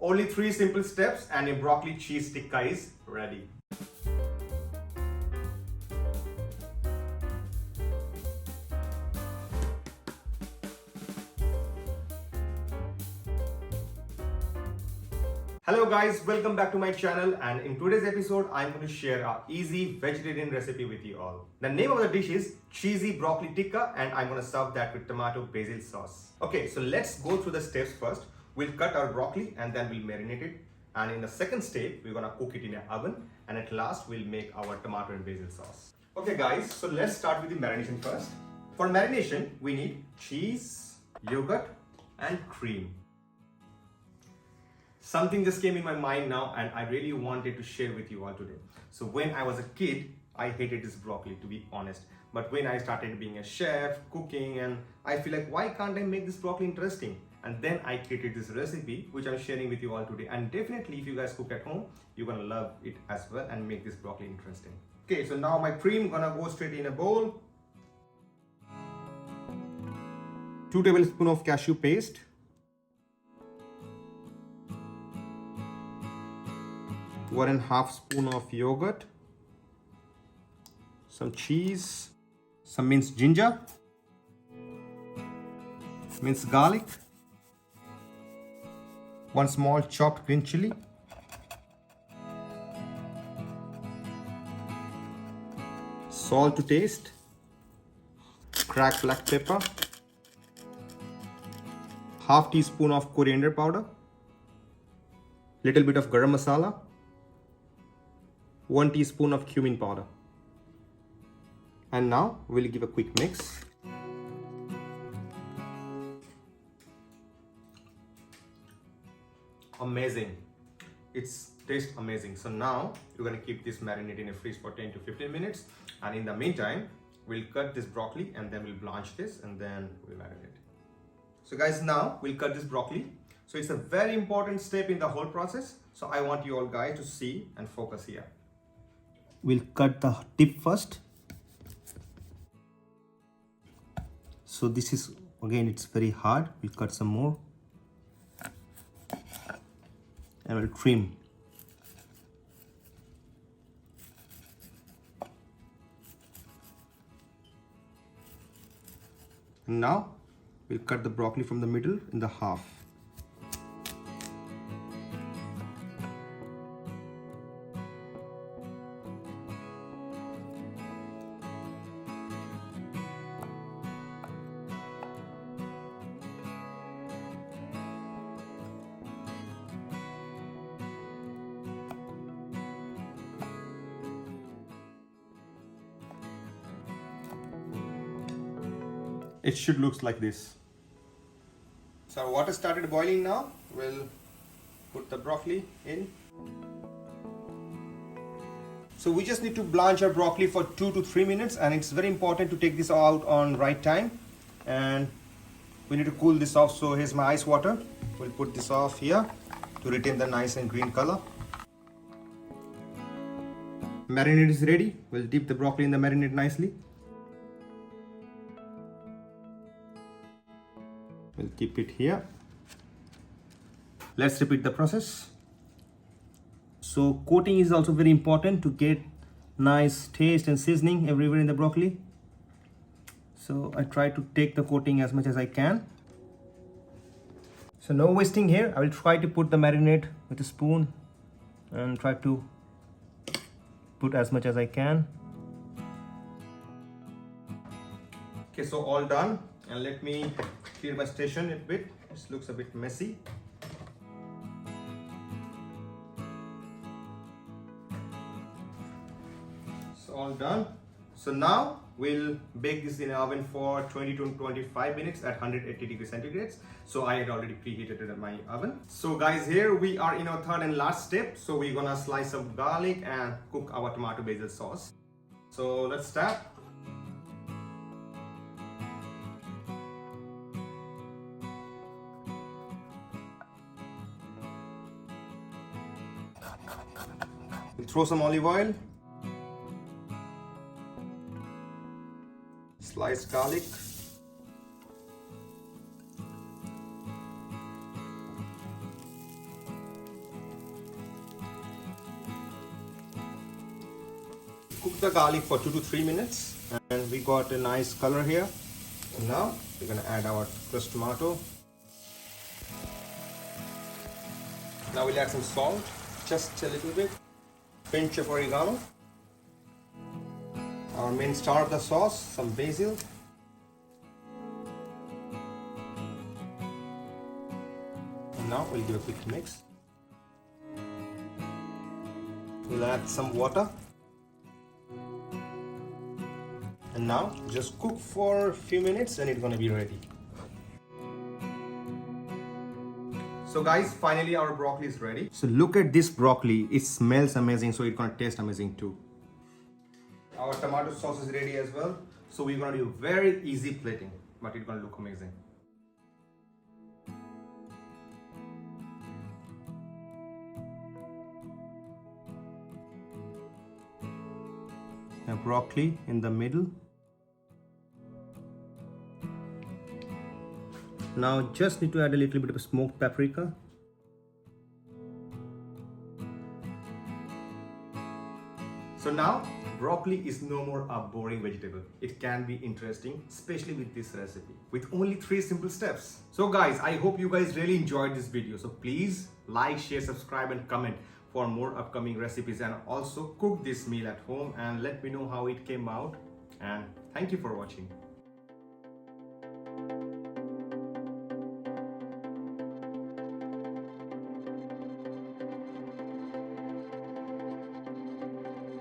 Only 3 simple steps and a broccoli cheese tikka is ready. Hello guys, welcome back to my channel, and in today's episode I'm going to share a easy vegetarian recipe with you all. The name of the dish is cheesy broccoli tikka, and I'm going to serve that with tomato basil sauce. Okay, so let's go through the steps first. We'll cut our broccoli and then we'll marinate it, and in the second step we're going to cook it in an oven, and at last we'll make our tomato and basil sauce. Okay guys, so let's start with the marination first. For marination we need cheese, yogurt and cream. Something just came in my mind now and I really wanted to share with you all today. So when I was a kid, I hated this broccoli, to be honest. But when I started being a chef, cooking, and I feel like, why can't I make this broccoli interesting? And then I created this recipe, which I'm sharing with you all today. And definitely if you guys cook at home, you're gonna love it as well and make this broccoli interesting. Okay, so now my cream gonna go straight in a bowl. 2 tablespoons of cashew paste. 1.5 spoon of yogurt, some cheese, some minced ginger, minced garlic, 1 small chopped green chilli, salt to taste, cracked black pepper, half teaspoon of coriander powder, little bit of garam masala, 1 teaspoon of cumin powder. And now we'll give a quick mix. Amazing. It's tastes amazing. So now you're gonna keep this marinated in the fridge for 10 to 15 minutes. And in the meantime, we'll cut this broccoli and then we'll blanch this and then we'll marinate. So guys, now we'll cut this broccoli. So it's a very important step in the whole process. So I want you all guys to see and focus here. We'll cut the tip first. So this is, again, it's very hard. We'll cut some more and we'll trim. And now we'll cut the broccoli from the middle in the half. It should look like this. So our water started boiling now. We'll put the broccoli in. So we just need to blanch our broccoli for 2 to 3 minutes, and it's very important to take this out on right time. And we need to cool this off. So here's my ice water. We'll put this off here to retain the nice and green color. Marinade is ready. We'll dip the broccoli in the marinade nicely. We'll keep it here. Let's repeat the process. So coating is also very important to get nice taste and seasoning everywhere in the broccoli. So I try to take the coating as much as I can. So no wasting here. I will try to put the marinade with a spoon and try to put as much as I can. Okay, so all done. And let me clear my station a bit. This looks a bit messy. So all done. So now we'll bake this in the oven for 20 to 25 minutes at 180 degrees centigrade. So I had already preheated it in my oven. So guys, here we are in our third and last step. So we're gonna slice some garlic and cook our tomato basil sauce. So let's start. We'll throw some olive oil, sliced garlic, cook the garlic for 2 to 3 minutes, and we got a nice color here. And now we're gonna add our crushed tomato. Now we'll add some salt, just a little bit, pinch of oregano, our main star of the sauce, some basil, and now we'll give a quick mix. We'll add some water, and now just cook for a few minutes and it's gonna be ready. So guys, finally our broccoli is ready. So look at this broccoli, it smells amazing, so it's gonna taste amazing too. Our tomato sauce is ready as well. So we're gonna do very easy plating, but it's gonna look amazing. Now broccoli in the middle. Now just need to add a little bit of smoked paprika. So now broccoli is no more a boring vegetable. It can be interesting, especially with this recipe, with only 3 simple steps. So guys, I hope you guys really enjoyed this video. So please like, share, subscribe and comment for more upcoming recipes, and also cook this meal at home and let me know how it came out. And thank you for watching.